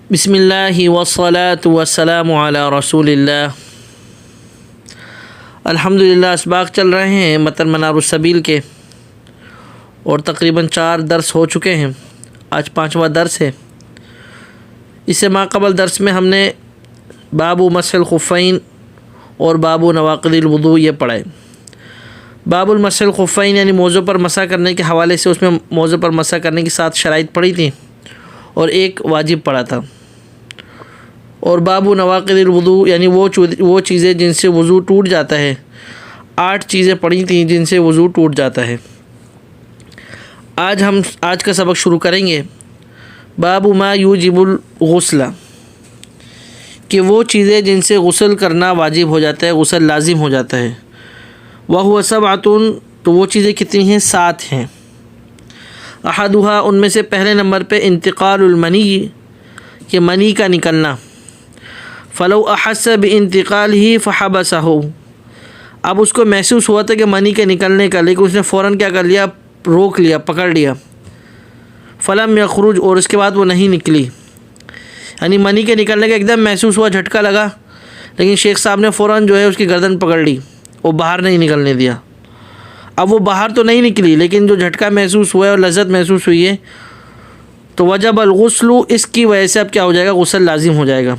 بسم اللہ والصلاة والسلام علی رسول اللہ۔ الحمدللہ اسباق چل رہے ہیں متن منار السبیل کے، اور تقریباً 4 درس ہو چکے ہیں۔ آج 5واں درس ہے۔ اس سے ماقبل درس میں ہم نے باب مسح الخفین اور باب نواقض الوضوء یہ پڑھا ہے۔ باب المسح الخفین یعنی موزوں پر مسح کرنے کے حوالے سے اس میں موزوں پر مسح کرنے کی 7 شرائط پڑھی تھیں اور 1 واجب پڑھا تھا۔ اور باب نواقض الوضوء یعنی وہ چیزیں جن سے وضو ٹوٹ جاتا ہے، 8 چیزیں پڑھی تھیں جن سے وضو ٹوٹ جاتا ہے۔ آج کا سبق شروع کریں گے باب ما یوجب الغسل، کہ وہ چیزیں جن سے غسل کرنا واجب ہو جاتا ہے، غسل لازم ہو جاتا ہے۔ وہو سبعۃ، تو وہ چیزیں کتنی ہیں؟ 7 ہیں۔ احدھا، ان میں سے پہلے نمبر پہ انتقال المنی، کہ منی کا نکلنا۔ فلو احس بانتقالہ فحبسہ، اب اس کو محسوس ہوا تھا کہ منی کے نکلنے کا، لیکن اس نے فوراً کیا کر لیا؟ روک لیا، پکڑ لیا۔ فلم یخرج، اور اس کے بعد وہ نہیں نکلی، یعنی منی کے نکلنے کا ایک دم محسوس ہوا، جھٹکا لگا، لیکن شیخ صاحب نے فوراً جو ہے اس کی گردن پکڑ لی، وہ باہر نہیں نکلنے دیا۔ اب وہ باہر تو نہیں نکلی، لیکن جو جھٹکا محسوس ہوا ہے اور لذت محسوس ہوئی ہے، تو وجب الغسل، اس کی وجہ سے اب کیا ہو جائے گا؟ غسل لازم ہو جائے گا۔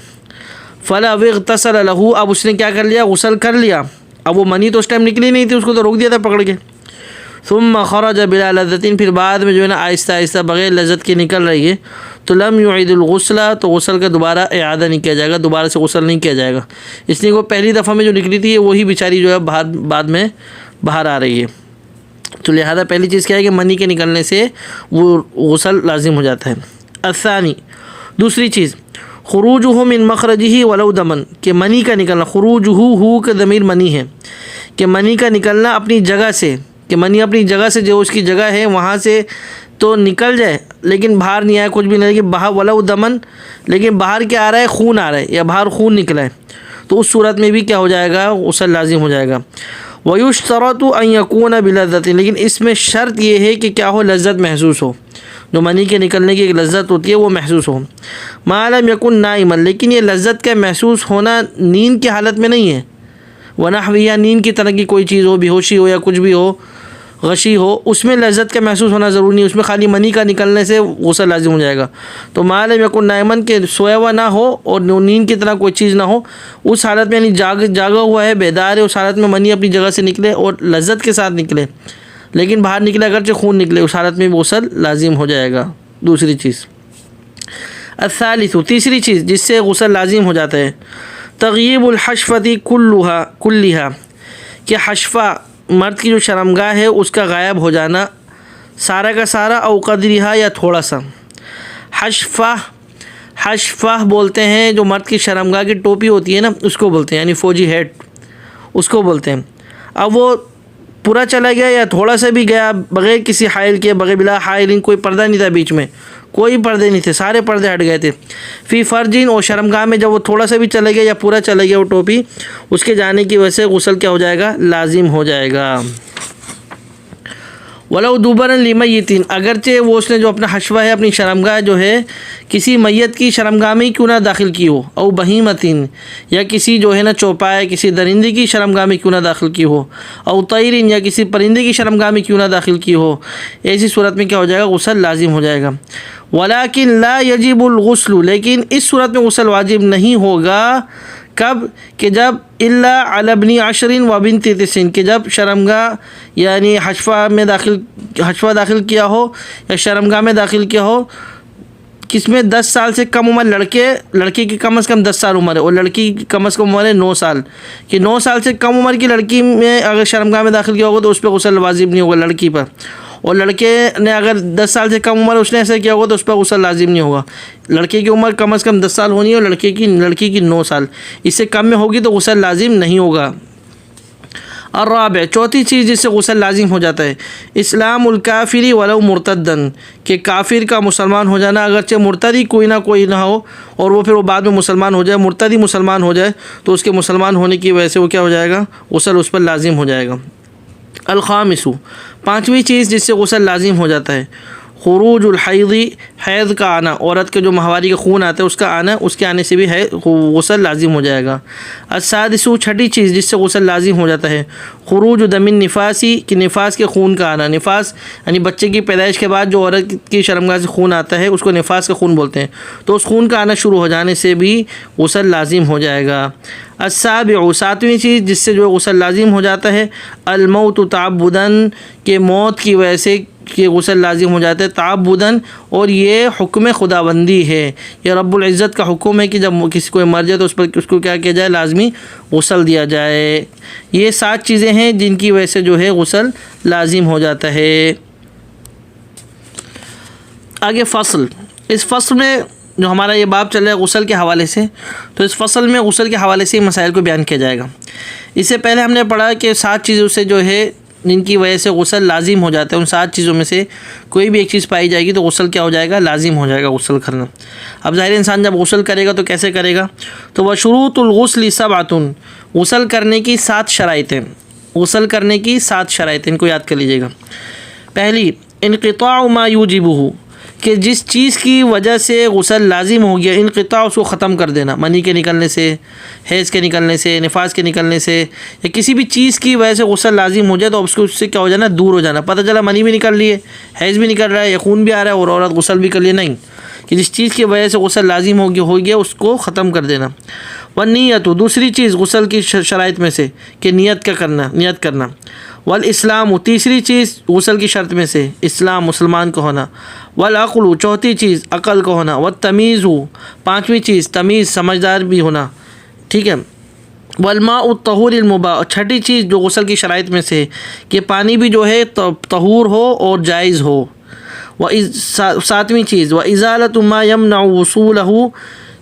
فلا اغتسل لہ، اب اس نے کیا کر لیا؟ غسل کر لیا۔ اب وہ منی تو اس ٹائم نکلی نہیں تھی، اس کو تو روک دیا تھا پکڑ کے۔ ثم خرج بلا لذت، پھر بعد میں جو ہے نا آہستہ آہستہ بغیر لذت کے نکل رہی ہے، تو لم یعید الغسل، تو غسل کا دوبارہ اعادہ نہیں کیا جائے گا، دوبارہ سے غسل نہیں کیا جائے گا، اس لیے وہ پہلی دفعہ میں جو نکلی تھی وہی بیچاری جو ہے بعد میں باہر آ رہی ہے۔ تو لہذا پہلی چیز کیا ہے کہ منی کے نکلنے سے وہ غسل لازم ہو جاتا ہے۔ الثانی، دوسری چیز، خروجہ من مخرجہ ولو دمن، کہ منی کا نکلنا، خروجہ ہو کا ضمیر منی ہے، کہ منی کا نکلنا اپنی جگہ سے، کہ منی اپنی جگہ سے جو اس کی جگہ ہے وہاں سے تو نکل جائے، لیکن باہر نہیں آئے، کچھ بھی نہیں، لیکن باہر ولو دمن، لیکن باہر کیا آ رہا ہے؟ خون آ رہا ہے، یا باہر خون نکلا ہے، تو اس صورت میں بھی کیا ہو جائے گا؟ غسل لازم ہو جائے گا۔ وَيُشْتَرَطُ أَن يَكُونَ بِلَذَّةٍ، لیکن اس میں شرط یہ ہے کہ کیا ہو؟ لذت محسوس ہو، جو منی کے نکلنے کی ایک لذت ہوتی ہے وہ محسوس ہو۔ مَا لَمْ يَكُنْ نَائِمًا، لیکن یہ لذت کا محسوس ہونا نیند کی حالت میں نہیں ہے، وَنَحْوِهَا، نیند کی طرح کی کوئی چیز ہو، بے ہوشی ہو یا کچھ بھی ہو، غشی ہو، اس میں لذت کا محسوس ہونا ضروری نہیں، اس میں خالی منی کا نکلنے سے غسل لازم ہو جائے گا۔ تو مَا لَمْ يَكُنْ نَائِمًا، کہ سویا ہوا نہ ہو اور نیند کی طرح کوئی چیز نہ ہو، اس حالت میں یعنی جاگا ہوا ہے، بیدار ہے، اس حالت میں منی اپنی جگہ سے نکلے اور لذت کے ساتھ نکلے، لیکن باہر نکلے اگرچہ خون نکلے، اس حالت میں غسل لازم ہو جائے گا۔ دوسری چیز۔ الثالث، تیسری چیز جس سے غسل لازم ہو جاتا ہے، تغییب الحشفۃ کلھا، کہ حشفہ مرد کی جو شرمگاہ ہے اس کا غائب ہو جانا، سارا کا سارا، او قدرہا، یا تھوڑا سا۔ حشفہ بولتے ہیں جو مرد کی شرمگاہ کی ٹوپی ہوتی ہے نا، اس کو بولتے ہیں، یعنی فوجی ہیٹ، اس کو بولتے ہیں۔ اب وہ پورا چلا گیا یا تھوڑا سا بھی گیا، بغیر کسی حائل کے، بغیر بلا حائل، کوئی پردہ نہیں تھا بیچ میں، کوئی پردے نہیں تھے، سارے پردے ہٹ گئے تھے، فی فرجین، اور شرمگاہ میں جب وہ تھوڑا سا بھی چلا گیا یا پورا چلا گیا وہ ٹوپی، اس کے جانے کی وجہ سے غسل کیا ہو جائے گا؟ لازم ہو جائے گا۔ ولو دوبرن لمیت، اگرچہ وہ اس نے جو اپنا حشوہ ہے، اپنی شرمگاہ جو ہے، کسی میت کی شرمگاہ میں کیوں نہ داخل کی ہو، او بہیمتین، یا کسی جو ہے نا چوپائے، کسی درندے کی شرمگاہ میں کیوں نہ داخل کی ہو، او طیرین، یا کسی پرندے کی شرمگاہ میں کیوں نہ داخل کی ہو، ایسی صورت میں کیا ہو جائے گا؟ غسل لازم ہو جائے گا۔ ولیکن لا یجب الغسل، لیکن اس صورت میں غسل واجب نہیں ہوگا، کب؟ کہ جب الا علی ابن 10 و بنت 9، کہ جب شرمگاہ یعنی حشفہ داخل کیا ہو یا شرمگاہ میں داخل کیا ہو، کس میں 10 سال سے کم عمر لڑکے کی کم از کم 10 سال عمر ہے، اور لڑکی کی کم از کم عمر ہے 9 سال، کہ 9 سال سے کم عمر کی لڑکی میں اگر شرمگاہ میں داخل کیا ہوگا تو اس پہ غسل واجب نہیں ہوگا لڑکی پر، اور لڑکے نے اگر 10 سال سے کم عمر اس نے ایسا کیا ہوگا تو اس پر غسل لازم نہیں ہوگا۔ لڑکے کی عمر کم از کم 10 سال ہونی ہے اور لڑکی کی 9 سال، اس سے کم میں ہوگی تو غسل لازم نہیں ہوگا۔ الرابع، چوتھی چیز جس سے غسل لازم ہو جاتا ہے، اسلام الکافری ولو مرتدن، کہ کافر کا مسلمان ہو جانا، اگرچہ مرتدی کوئی نہ ہو، اور وہ پھر وہ بعد میں مسلمان ہو جائے، مرتدی مسلمان ہو جائے، تو اس کے مسلمان ہونے کی وجہ سے وہ کیا ہو جائے گا؟ غسل اس پر لازم ہو جائے گا۔ الخامس، 5ویں چیز جس سے غسل لازم ہو جاتا ہے، خروج الحیض، حیض کا آنا، عورت کے جو ماہواری کا خون آتا ہے اس کا آنا، اس کے آنے سے بھی غسل لازم ہو جائے گا۔ السادس، چھٹی چیز جس سے غسل لازم ہو جاتا ہے، خروج دم النفاسی، کہ نفاس کے خون کا آنا۔ نفاس یعنی بچے کی پیدائش کے بعد جو عورت کی شرمگاہ سے خون آتا ہے اس کو نفاس کا خون بولتے ہیں، تو اس خون کا آنا شروع ہو جانے سے بھی غسل لازم ہو جائے گا۔ السابع، ساتویں چیز جس سے جو غسل لازم ہو جاتا ہے، الموت تعبداً، کہ موت کی وجہ سے کہ غسل لازم ہو جاتا ہے تعبداً، اور یہ حکم خداوندی ہے، یہ رب العزت کا حکم ہے کہ جب کسی کوئی مر جائے تو اس کو کیا کیا جائے، لازمی غسل دیا جائے۔ یہ 7 چیزیں ہیں جن کی وجہ سے جو ہے غسل لازم ہو جاتا ہے۔ آگے فصل، اس فصل میں جو ہمارا یہ باب چل رہا ہے غسل کے حوالے سے، تو اس فصل میں غسل کے حوالے سے مسائل کو بیان کیا جائے گا۔ اس سے پہلے ہم نے پڑھا کہ 7 چیزوں سے جو ہے جن کی وجہ سے غسل لازم ہو جاتا ہے، ان 7 چیزوں میں سے کوئی بھی ایک چیز پائی جائے گی تو غسل کیا ہو جائے گا، لازم ہو جائے گا غسل کرنا۔ اب ظاہر انسان جب غسل کرے گا تو کیسے کرے گا، تو وشروط الغسل 7، غسل کرنے کی 7 شرائطیں، غسل کرنے کی 7 شرائطیں، ان کو یاد کر لیجیے گا۔ پہلی، انقطاع ما یوجبہ، کہ جس چیز کی وجہ سے غسل لازم ہو گیا، انقطاع اس کو ختم کر دینا، منی کے نکلنے سے، حیض کے نکلنے سے، نفاس کے نکلنے سے، یا کسی بھی چیز کی وجہ سے غسل لازم ہو جائے تو اس سے کیا ہو جانا، دور ہو جانا۔ پتہ چلا منی بھی نکل رہی ہے، حیض بھی نکل رہا ہے، یا خون بھی آ رہا ہے اور عورت غسل بھی کر لیے، نہیں، کہ جس چیز کی وجہ سے غسل لازم ہو گیا اس کو ختم کر دینا۔ والنیت، دوسری چیز غسل کی شرائط میں سے کہ نیت کرنا۔ والاسلام، تیسری چیز غسل کی شرط میں سے اسلام، مسلمان کا ہونا۔ والعقل، چوتھی چیز عقل کا ہونا۔ والتمیز، پانچویں چیز تمیز، سمجھدار بھی ہونا، ٹھیک ہے۔ والماء الطہور المباح، چھٹی چیز جو غسل کی شرائط میں سے کہ پانی بھی جو ہے طہور ہو اور جائز ہو۔ ساتویں چیز وازالۃ ما یمنع وصولہ،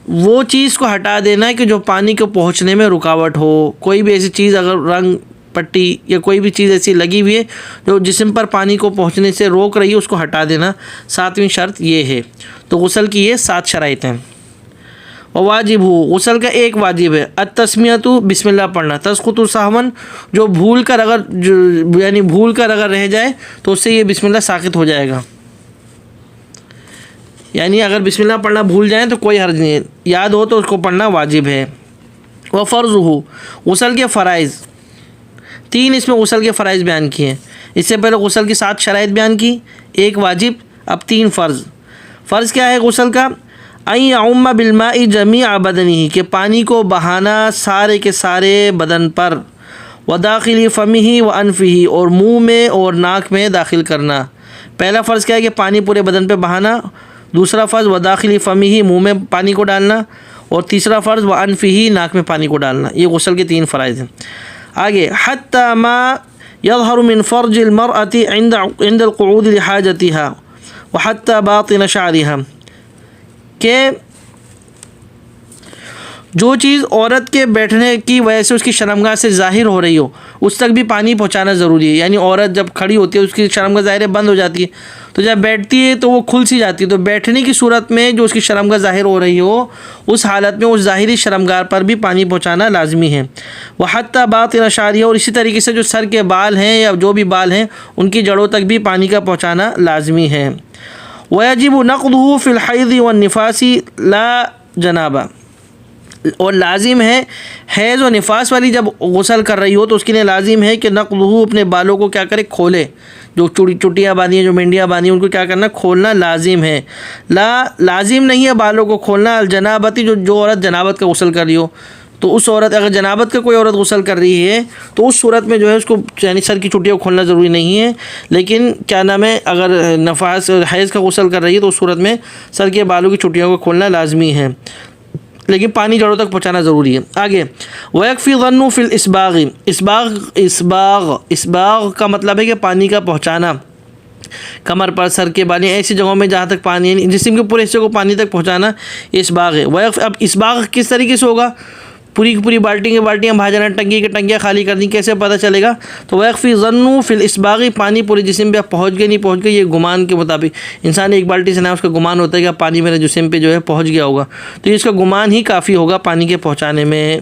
وہ چیز کو ہٹا دینا ہے کہ جو پانی کو پہنچنے میں رکاوٹ ہو، کوئی بھی ایسی چیز اگر رنگ پٹی یا کوئی بھی چیز ایسی لگی ہوئی ہے جو جسم پر پانی کو پہنچنے سے روک رہی ہے اس کو ہٹا دینا، 7ویں شرط یہ ہے۔ تو غسل کی یہ 7 شرائط ہیں۔ واجب ہو، غسل کا ایک واجب ہے، التسمیۃ، بسم اللہ پڑھنا، تسقط سہوا، جو بھول کر اگر رہ جائے تو اس سے یہ بسم اللہ ساقط ہو جائے گا، یعنی اگر بسم اللہ پڑھنا بھول جائیں تو کوئی حرج نہیں ہے، یاد ہو تو اس کو پڑھنا واجب ہے۔ وفرض ہو، غسل کے فرائض، 3 اس میں غسل کے فرائض بیان کیے ہیں۔ اس سے پہلے غسل کی 7 شرائط بیان کی، ایک واجب، اب 3 فرض۔ فرض کیا ہے غسل کا، ان یعم بالماء جمیع بدنہ، کہ پانی کو بہانا سارے کے سارے بدن پر، وداخل فمہ وانفہ، اور منہ میں اور ناک میں داخل کرنا۔ پہلا فرض کیا ہے کہ پانی پورے بدن پہ بہانا، دوسرا فرض وداخل فمہ، منہ میں پانی کو ڈالنا، اور تیسرا فرض وانفہ، ناک میں پانی کو ڈالنا۔ یہ غسل کے 3 فرائض ہیں۔ آگے حتی ما یظہر من فرج المرأة عند القعود لحاجتها وحتی باطن شعرها، کہ جو چیز عورت کے بیٹھنے کی وجہ سے اس کی شرمگاہ سے ظاہر ہو رہی ہو اس تک بھی پانی پہنچانا ضروری ہے، یعنی عورت جب کھڑی ہوتی ہے اس کی شرمگاہ ظاہر بند ہو جاتی ہے، تو جب بیٹھتی ہے تو وہ کھل سی جاتی ہے، تو بیٹھنے کی صورت میں جو اس کی شرمگاہ ظاہر ہو رہی ہو اس حالت میں اس ظاہری شرمگاہ پر بھی پانی پہنچانا لازمی ہے۔ وحتی باطن شعرها، اور اسی طریقے سے جو سر کے بال ہیں یا جو بھی بال ہیں ان کی جڑوں تک بھی پانی کا پہنچانا لازمی ہے۔ ویجب نقضہ فی الحیض والنفاس لا جنابہ، اور لازم ہے حیض و نفاس والی جب غسل کر رہی ہو تو اس کے لیے لازم ہے کہ نقضہ، اپنے بالوں کو کیا کرے، کھولے، جو چٹیاں باندھی ہیں، جو مینڈیاں باندھی ہیں، ان کو کیا کرنا، کھولنا لازم ہے۔ لازم نہیں ہے بالوں کو کھولنا الجنابتی، جو عورت جنابت کا غسل کر رہی ہو، تو اس عورت اگر جنابت کا کوئی عورت غسل کر رہی ہے تو اس صورت میں جو ہے اس کو یعنی سر کی چٹیوں کو کھولنا ضروری نہیں ہے، لیکن کیا نام ہے اگر نفاس حیض کا غسل کر رہی ہے تو اس صورت میں سر کے بالوں کی چٹیوں کو کھولنا لازمی ہے، لیکن پانی جڑوں تک پہنچانا ضروری ہے۔ آگے ویکفی ظن فی الاسباغ، اسباغ کا مطلب ہے کہ پانی کا پہنچانا، کمر پر، سر کے بال، ایسی جگہوں میں جہاں تک پانی یعنی جسم کے پورے حصے کو پانی تک پہنچانا اسباغ ہے۔ اب اسباغ کس طریقے سے ہوگا، پوری کی پوری بالٹیاں بھا جانا، ٹنکی کی ٹنکیاں خالی کرنی، کیسے پتہ چلے گا، تو ویکفی ظن فی الاسباغ، پانی پورے جسم پہ پہنچ گئے نہیں پہنچ گئے، یہ گمان کے مطابق انسان ایک بالٹی سے نہ اس کا گمان ہوتا ہے کہ پانی میرے جسم پہ جو ہے پہنچ گیا ہوگا، تو اس کا گمان ہی کافی ہوگا پانی کے پہنچانے میں۔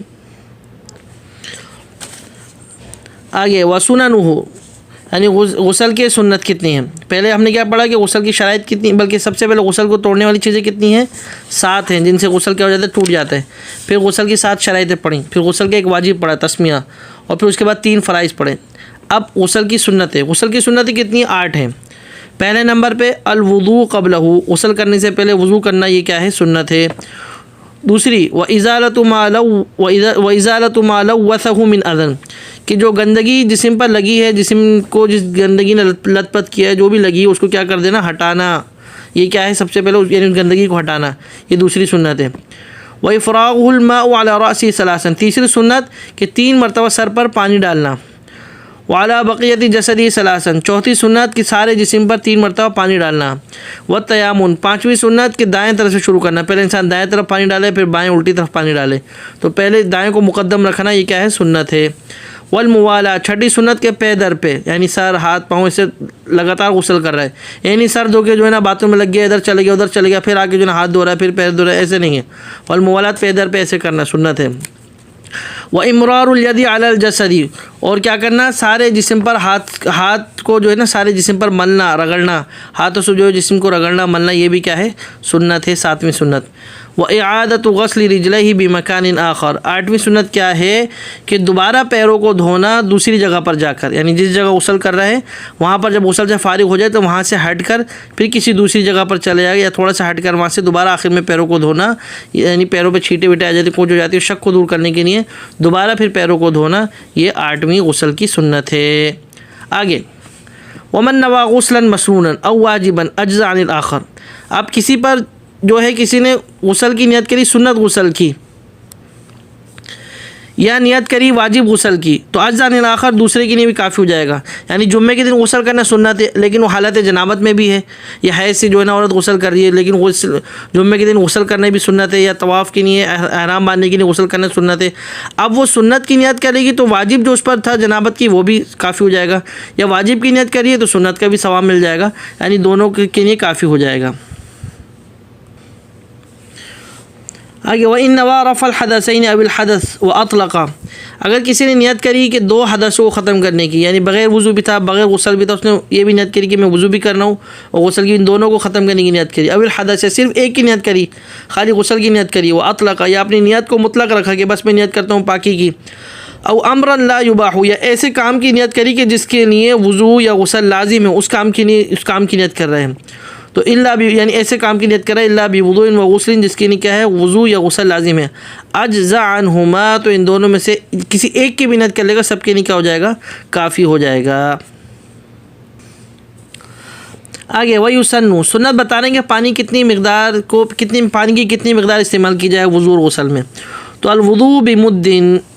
آگے وسننہ، یعنی غسل کے سنت کتنی ہیں. پہلے ہم نے کیا پڑھا کہ غسل کی شرائط کتنی، بلکہ سب سے پہلے غسل کو توڑنے والی چیزیں کتنی ہیں؟ 7 ہیں، جن سے غسل کیا ہو جاتا ہے؟ ٹوٹ جاتا ہے. پھر غسل کی 7 شرائطیں پڑھیں، پھر غسل کا ایک واجب پڑھا تسمیہ، اور پھر اس کے بعد 3 فرائض پڑھیں. اب غسل کی سنتیں، غسل کی سنتیں کتنی؟ 8 ہیں. پہلے نمبر پہ الوضو قبلہ، غسل کرنے سے پہلے وضو کرنا، یہ کیا ہے؟ سنت ہے. دوسری وَإِزَالَةُ مَا لَوَّثَهُ مِنْ أَذًى، کہ جو گندگی جسم پر لگی ہے، جسم کو جس گندگی نے لت پت کیا ہے، جو بھی لگی ہے اس کو کیا کر دینا؟ ہٹانا. یہ کیا ہے؟ سب سے پہلے یعنی گندگی کو ہٹانا، یہ دوسری سنت ہے. وَإِفْرَاغُ الْمَاءُ عَلَى رَأْسِهِ ثَلَاثًا، تیسری سنت کہ 3 مرتبہ سر پر پانی ڈالنا. وعلی بقیت جسدی ثلاثاً، چوتھی سنت کہ سارے جسم پر 3 مرتبہ پانی ڈالنا. والتیامن، پانچویں سنت کہ دائیں طرف سے شروع کرنا، پہلے انسان دائیں طرف پانی ڈالے پھر بائیں الٹی طرف پانی ڈالے، تو پہلے دائیں کو مقدم رکھنا، یہ کیا ہے؟ سنت ہے. والموالا، چھٹی سنت کے پے در پہ، یعنی سر ہاتھ پاؤں سے لگاتار غسل کر رہا ہے، یعنی سر دھو کے جو ہے نا باتھ روم میں لگ گیا، ادھر چلے گیا ادھر چلے گیا، پھر آ کے جو ہے نا ہاتھ دھو رہا ہے پھر پیر دھو رہا ہے، ایسے نہیں ہے. والموالات پے در پہ ایسے کرنا سنت ہے. وَإِمْرَارُ الْيَدِ عَلَى الْجَسَدِ، اور کیا کرنا؟ سارے جسم پر ہاتھ کو جو ہے نا سارے جسم پر ملنا، رگڑنا، ہاتھوں سے جو ہے جسم کو رگڑنا ملنا، یہ بھی کیا ہے؟ سنت ہے، 7ویں سنت. وَإِعَادَةُ غَسْلِ رِجْلَيْهِ بِمَكَانٍ آخر، 8ویں سنت کیا ہے؟ کہ دوبارہ پیروں کو دھونا دوسری جگہ پر جا کر، یعنی جس جگہ غسل کر رہے ہیں وہاں پر جب غسل سے فارغ ہو جائے تو وہاں سے ہٹ کر پھر کسی دوسری جگہ پر چلے جائے، یا تھوڑا سا ہٹ کر وہاں سے دوبارہ آخر میں پیروں کو دھونا، یعنی پیروں پہ چھینٹے ویٹے آ جاتے، کوچ ہو جاتی ہے، شک کو دور کرنے کے لیے دوبارہ پھر پیروں کو دھونا، یہ 8ویں غسل کی سنت ہے. آگے وَمَن نَوَى غُسْلًا مَسْنُونًا أَوْ وَاجِبًا أَجْزَأَ عَنِ الْآخَرِ، اب کسی پر جو ہے کسی نے غسل کی نیت کری، سنت غسل کی، یا نیت کری واجب غسل کی، تو اجزاء عن الآخر دوسرے کے لیے بھی کافی ہو جائے گا. یعنی جمعے کے دن غسل کرنا سنت ہے، لیکن وہ حالت جنابت میں بھی ہے، یا حیض سے جو ہے نا عورت غسل کر رہی ہے، لیکن جمعے کے دن غسل کرنا بھی سنت ہے، یا طواف کے لیے احرام باندھنے کے لیے غسل کرنا سنت ہے. اب وہ سنت کی نیت کرے گی تو واجب جو اس پر تھا جنابت کی وہ بھی کافی ہو جائے گا، یا واجب کی نیت کریے تو سنت کا بھی ثواب مل جائے گا، یعنی دونوں کے لیے کافی ہو جائے گا. آگے وَإِنْ نَوَى رَفْعَ الْحَدَثَيْنِ أَوِ الْحَدَثِ وَأَطْلَقَ، اگر کسی نے نیت کری کہ 2 حدثوں کو ختم کرنے کی، یعنی بغیر وضو بھی تھا بغیر غسل بھی تھا، اس نے یہ بھی نیت کری کہ میں وضو بھی کر رہا ہوں اور غسل کی، ان دونوں کو ختم کرنے کی نیت کری. اول الحدث، صرف ایک کی نیت کری، خالی غسل کی نیت کری. وَأَطْلَقَ، یا اپنی نیت کو مطلق رکھا کہ بس میں نیت کرتا ہوں پاکی کی. او امرا لا یباح، یا ایسے کام کی نیت کری کہ جس کے لیے وضو یا غسل لازم ہے، اس کام کی نیت کر رہے ہیں، تو اللہ بھی، یعنی ایسے کام کی نیت کر رہا ہے اللہ بوضوء و غسل، جس کے لیے کیا ہے؟ وضو یا غسل لازم ہے. اجزاء عنہما، تو ان دونوں میں سے کسی ایک کی بھی نیت کر لے گا، سب کے لیے کیا ہو جائے گا؟ کافی ہو جائے گا. آگے وَيُسَنُّ، سنت بتا رہے ہیں کہ پانی کی کتنی مقدار استعمال کی جائے وضو اور غسل میں. تو الوضوء بمد،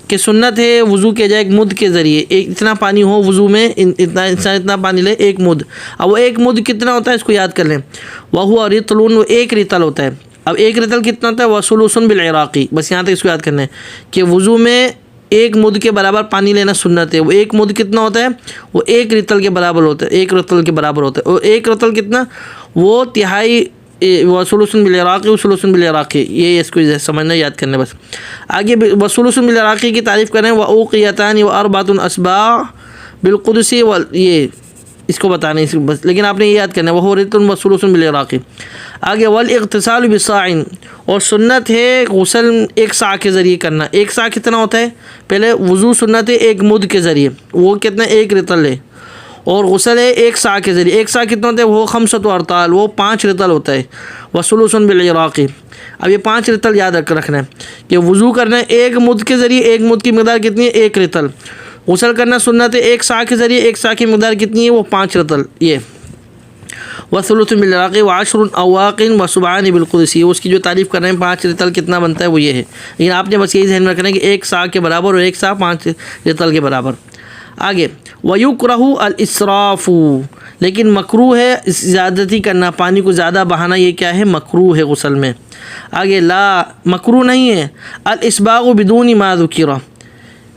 کہ سنت ہے وضو کیا جائے ایک مد کے ذریعے، اتنا پانی ہو وضو میں، اتنا پانی لے، ایک مد. اب وہ ایک مد کتنا ہوتا ہے اس کو یاد کر لیں. وَهُوَ رِطْلٌ، وہ ایک رطل ہوتا ہے. اب ایک رطل کتنا ہوتا ہے؟ وَثُلُثٌ بِالْعِرَاقِ، بس یہاں تک اس کو یاد کرنا ہے کہ وضو میں ایک مد کے برابر پانی لینا سنت ہے. وہ ایک مد کتنا ہوتا ہے؟ وہ ایک رطل کے برابر ہوتا ہے، ایک رطل کے برابر ہوتا ہے. اور ایک رطل کتنا؟ وہ تہائی، وَثُلُثٌ بِالْعِرَاقِ وَثُلُثٌ بِالْعِرَاقِ، یہ اس کو سمجھنا یاد کرنا بس. آگے وَثُلُثٌ بِالْعِرَاقِ کی تعریف کریں، وَأُوقِيَتَانِ وَأَرْبَعَةٌ أَصْبَاعٍ بِالْقُدُسِ، یہ اس کو بتانا ہے بس، لیکن آپ نے یہ یاد کرنا ہے وَهُوَ رِطْلٌ وَثُلُثٌ بِالْعِرَاقِ. آگے وَالْاِغْتِسَالُ بِصَاعٍ، اور سنت ہے غسل ایک صاع کے ذریعے کرنا. ایک صاع کتنا ہوتا ہے؟ پہلے وضو سنت ہے ایک مد کے ذریعے، وہ کتنا؟ ایک رطل ہے، اور غسل ہے ایک صاع کے ذریعے. ایک صاع کتنا ہوتا ہے؟ وہ 5 ارطال، وہ 5 رطل ہوتا ہے. وَثُلُثٌ بِالْعِرَاقِ، اب یہ 5 رطل یاد رکھنا ہے کہ وضو کرنا ہے ایک مد کے ذریعے، ایک مد کی مقدار کتنی ہے؟ ایک رطل. غسل کرنا سنت ہے ایک صاع کے ذریعے، ایک صاع کی مقدار کتنی ہے؟ وہ 5 رطل. یہ وَثُلُثٌ بِالْعِرَاقِ وَعَشْرٌ أَوَاقٍ وَسُبْعَانِ بِالْقُدُسِ، اس کی جو تعریف کر رہے ہیں 5 رطل کتنا بنتا ہے وہ یہ ہے. لیکن آپ نے بس یہی ذہن میں رکھنا ہے کہ ایک صاع کے برابر اور ایک صاع 5 رطل کے برابر. آگے وَيُكْرَهُ الْإِسْرَافُ، لیکن مکروہ ہے زیادتی کرنا، پانی کو زیادہ بہانا، یہ کیا ہے؟ مکروہ ہے غسل میں. آگے لا، مکروہ نہیں ہے. الْإِسْبَاغُ بِدُونِ مَا ذُكِرَ،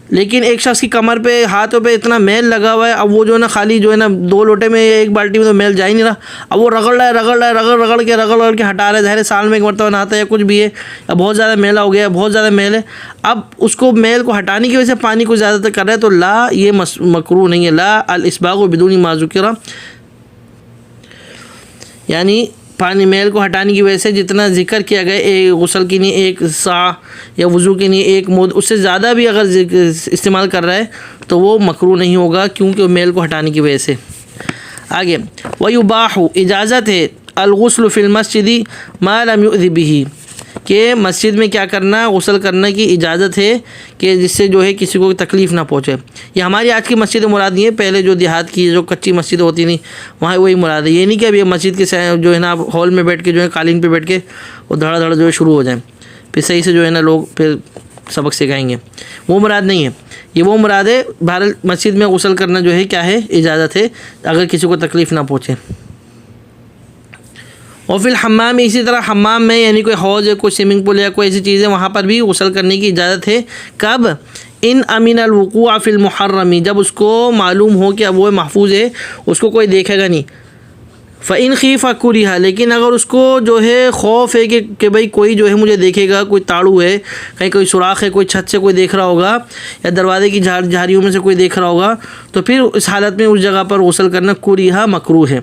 لیکن ایک شخص کی کمر پہ ہاتھوں پہ اتنا میل لگا ہوا ہے، اب وہ جو ہے نا خالی جو ہے نا 2 لوٹے میں ایک بالٹی میں تو میل جا ہی نہیں رہا، اب وہ رگڑ رگڑ کے ہٹا رہا ہے، ظاہر سال میں ایک مرتبہ نہاتا ہے یا کچھ بھی ہے، اب بہت زیادہ میلا ہو گیا، بہت زیادہ میل ہے، اب اس کو میل کو ہٹانے کی وجہ سے پانی کو زیادہ تر کر رہا ہے، تو لا یہ مکروہ نہیں ہے، لا الاسباغ بدون ما ذکر، یعنی پانی میل کو ہٹانے کی وجہ سے جتنا ذکر کیا گیا ایک غسل کے لیے 1 سا یا وضو کے لیے 1 مد، اس سے زیادہ بھی اگر استعمال کر رہا ہے تو وہ مکروہ نہیں ہوگا، کیونکہ وہ میل کو ہٹانے کی وجہ سے۔ آگے وَيُبَاحُ اجازت ہے الغسل فی المسجد ما لم یؤذ بہ، کہ مسجد میں کیا کرنا، غسل کرنے کی اجازت ہے کہ جس سے جو ہے کسی کو تکلیف نہ پہنچے۔ یہ ہماری آج کی مسجد مراد نہیں ہے، پہلے جو دیہات کی جو کچی مسجد ہوتی نہیں وہاں وہی مراد ہے، یہ نہیں کہ اب یہ مسجد کے جو ہے نا ہال میں بیٹھ کے جو ہے قالین پہ بیٹھ کے وہ دھڑا دھڑ جو ہے شروع ہو جائیں، پھر صحیح سے جو ہے نا لوگ پھر سبق سکھائیں گے، وہ مراد نہیں ہے، یہ وہ مراد ہے بہرحال مسجد میں غسل کرنا جو ہے کیا ہے، اجازت ہے اگر کسی کو تکلیف نہ پہنچے۔ اور پھر حمام، اسی طرح حمام میں یعنی کوئی حوض ہے، کوئی سوئمنگ پول یا کوئی ایسی چیز ہے، وہاں پر بھی غسل کرنے کی اجازت ہے۔ کب؟ ان امین الوقوع فی المحرم، جب اس کو معلوم ہو کہ اب وہ محفوظ ہے، اس کو کوئی دیکھے گا نہیں۔ فَإِنْ خِيفَ كُرِهَ، لیکن اگر اس کو جو ہے خوف ہے کہ بھئی کوئی جو ہے مجھے دیکھے گا، کوئی تاڑو ہے، کہیں کوئی سوراخ ہے، کوئی چھت سے کوئی دیکھ رہا ہوگا یا دروازے کی جھاریوں میں سے کوئی دیکھ رہا ہوگا، تو پھر اس حالت میں اس جگہ پر غسل کرنا کُرِهَ مکروہ ہے۔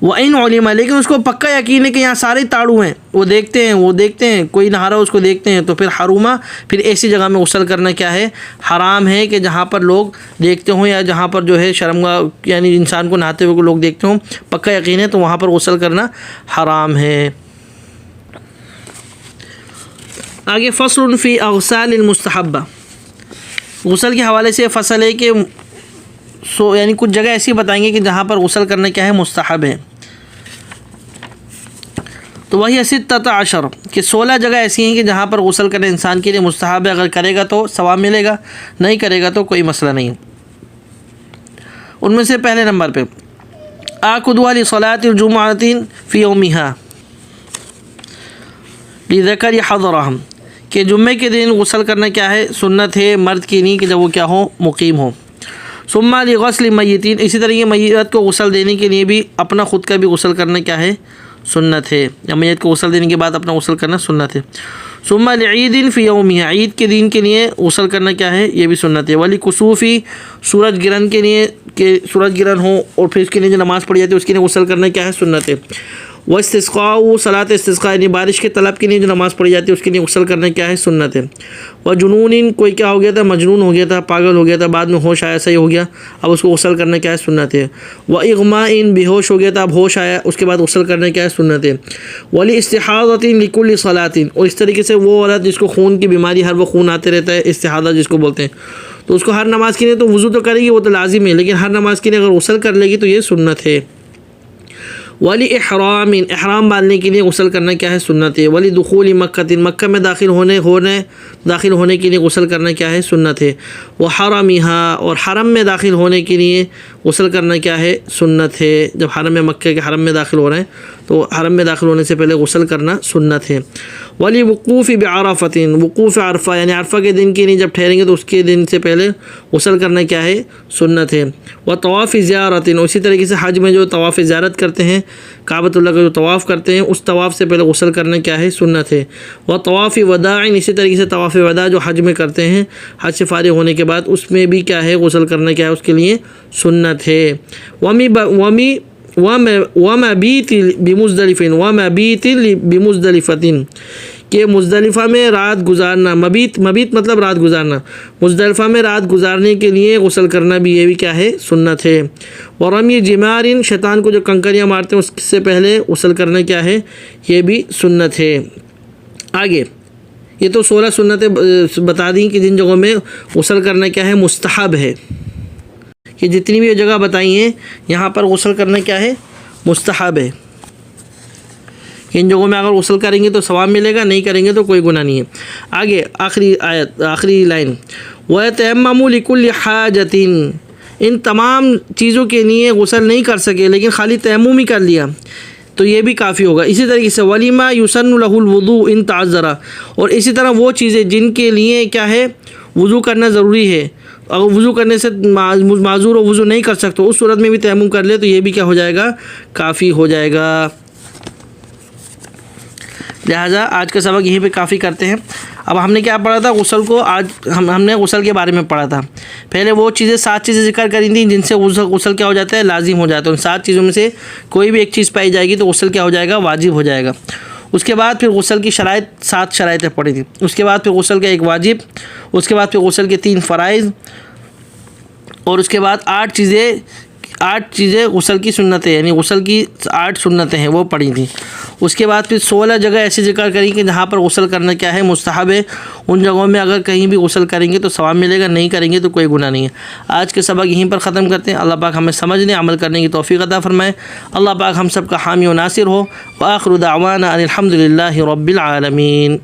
وَإِنْ عُلِمَ، لیکن اس کو پکا یقین ہے کہ یہاں سارے تاڑو ہیں، وہ دیکھتے ہیں کوئی نہا رہا اس کو دیکھتے ہیں، تو پھر حرومہ، پھر ایسی جگہ میں غسل کرنا کیا ہے، حرام ہے، کہ جہاں پر لوگ دیکھتے ہوں یا جہاں پر جو ہے شرمگاہ یعنی انسان کو نہاتے ہوئے لوگ دیکھتے ہوں، پکا یقین ہے تو وہاں پر غسل کرنا حرام ہے۔ آگے فصل فی اغسال المستحبہ، غسل کے حوالے سے فصل ہے کہ یعنی کچھ جگہ ایسی بتائیں گے کہ جہاں پر غسل کرنا کیا ہے، مستحب ہے۔ تو وہی 16 کہ 16 جگہ ایسی ہیں کہ جہاں پر غسل کرنا انسان کے لیے مستحب ہے، اگر کرے گا تو ثواب ملے گا، نہیں کرے گا تو کوئی مسئلہ نہیں۔ ان میں سے پہلے نمبر پہ آقدوا لصلاۃ الجمعۃ فی یومہا لذکر حضرہم، کہ جمعے کے دن غسل کرنا کیا ہے، سنت ہے مرد کی نہیں، کہ جب وہ کیا ہو، مقیم ہو۔ ثم لغسل میتین، اسی طرح یہ میت کو غسل دینے کے لیے بھی اپنا خود کا بھی غسل کرنا کیا ہے، سنت ہے، یا میت کو غسل دینے کے بعد اپنا غسل کرنا سنت ہے۔ ثم لعید فی یومہ، عید کے دن کے لیے غسل کرنا کیا ہے، یہ بھی سنت ہے۔ ولکسوفی، سورج گرہن کے لیے، کہ سورج گرہن ہو اور پھر اس کے لیے جو نماز پڑھی جاتی ہے اس کے لیے غسل کرنا کیا ہے، سنت ہے۔ واستسقاء، صلاۃ استسقاء، یعنی بارش کے طلب کے لیے جو نماز پڑھی جاتی ہے اس کے لیے غسل کرنا کیا ہے، سنت ہے۔ وجنون، کوئی کیا ہو گیا تھا، مجنون ہو گیا تھا، پاگل ہو گیا تھا، بعد میں ہوش آیا، صحیح ہو گیا، اب اس کو غسل کرنا کیا ہے، سنت ہے۔ واغماء، بے ہوش ہو گیا تھا، اب ہوش آیا، اس کے بعد غسل کرنا کیا ہے، سنت ہے۔ ولاستحاضۃ لکل صلاۃ، اور اس طریقے سے وہ عورت جس کو خون کی بیماری، ہر وہ خون آتے رہتا ہے، استحاضہ جس کو بولتے ہیں، تو اس کو ہر نماز کے لیے تو وضو تو کرے گی، وہ تو لازم ہے، لیکن ہر نماز کے لیے اگر غسل کر لے گی تو یہ سنت ہے۔ ولی احرام، احرام باندھنے کے لیے غسل کرنا کیا ہے، سنت ہے۔ ولی دخول مکہ، مکہ میں داخل ہونے کے لیے غسل کرنا کیا ہے، سنت ہے۔ وہ حرمہا، اور حرم میں داخل ہونے کے لیے غسل کرنا کیا ہے، سنت ہے۔ جب حرم میں، مکہ کے حرم میں داخل ہو رہے ہیں تو حرم میں داخل ہونے سے پہلے غسل کرنا سنت ہے۔ ولی وقوف بعرفۃ، وقوف عرفہ، یعنی عرفہ کے دن کے لیے جب ٹھہریں گے تو اس کے دن سے پہلے غسل کرنا کیا ہے، سنت ہے۔ و طواف زیارت، اسی طریقے سے حج میں جو طواف زیارت کرتے ہیں، کعبۃ اللہ کا جو طواف کرتے ہیں، اس طواف سے پہلے غسل کرنا کیا ہے، سنت ہے۔ و طواف وداع، اسی طریقے سے طواف وداع جو حج میں کرتے ہیں، حج سے فارغ ہونے کے بعد، اس میں بھی کیا ہے، غسل کرنا کیا ہے، اس کے لیے سنت ہے۔ ومبیت بمزدلف، ومبیت بمزدلفۃ، کہ مزدلفہ میں رات گزارنا، مبیت مطلب رات گزارنا، مزدلفہ میں رات گزارنے کے لیے غسل کرنا بھی، یہ بھی کیا ہے، سنت ہے۔ ورمی جمار، شیطان کو جو کنکریاں مارتے ہیں اس سے پہلے غسل کرنا کیا ہے، یہ بھی سنت ہے۔ آگے یہ تو 16 سنتیں بتا دیں کہ جن جگہوں میں غسل کرنا کیا ہے، مستحب ہے، کہ جتنی بھی جگہ بتائی ہیں یہاں پر غسل کرنا کیا ہے، مستحب ہے، کہ ان جگہوں میں اگر غسل کریں گے تو ثواب ملے گا، نہیں کریں گے تو کوئی گناہ نہیں ہے۔ آگے آخری آیت، آخری لائن، وَيَتَيَمَّمُ لِكُلِّ حَاجَةٍ، ان تمام چیزوں کے لیے غسل نہیں کر سکے لیکن خالی تیمم ہی کر لیا تو یہ بھی کافی ہوگا۔ اسی طریقے سے وَلِمَا يُسَنُّ لَهُ الْوُضُوءُ إِن تَعَذَّرَ، اور اسی طرح وہ چیزیں جن کے لیے کیا ہے، وضو کرنا ضروری ہے، اگر وضو کرنے سے معذور و وضو نہیں کر سکتے اس صورت میں بھی تیمم کر لے تو یہ بھی کیا ہو جائے گا، کافی ہو جائے گا۔ لہٰذا آج کا سبق یہیں پہ کافی کرتے ہیں۔ اب ہم نے کیا پڑھا تھا، غسل کو آج ہم نے غسل کے بارے میں پڑھا تھا۔ پہلے وہ چیزیں 7 چیزیں ذکر کری تھیں جن سے غسل کیا ہو جاتا ہے، لازم ہو جاتا ہے۔ ان 7 چیزوں میں سے کوئی بھی ایک چیز پائی جائے گی تو غسل کیا ہو جائے گا، واجب ہو جائے گا۔ اس کے بعد پھر غسل کی شرائط 7 شرائطیں پڑھی تھیں۔ اس کے بعد پھر غسل کا ایک واجب، اس کے بعد پھر غسل کے 3 فرائض، اور اس کے بعد 8 چیزیں غسل کی سنتیں، یعنی غسل کی 8 سنتیں ہیں وہ پڑھی تھیں۔ اس کے بعد پھر 16 جگہ ایسی ذکر کری کہ جہاں پر غسل کرنا کیا ہے، مستحب ہے۔ ان جگہوں میں اگر کہیں بھی غسل کریں گے تو ثواب ملے گا، نہیں کریں گے تو کوئی گناہ نہیں ہے۔ آج کے سبق یہیں پر ختم کرتے ہیں۔ اللہ پاک ہمیں سمجھنے عمل کرنے کی توفیق عطا فرمائے۔ اللہ پاک ہم سب کا حامی و ناصر ہو۔ وآخر دعوانا ان الحمد للہ رب العالمین۔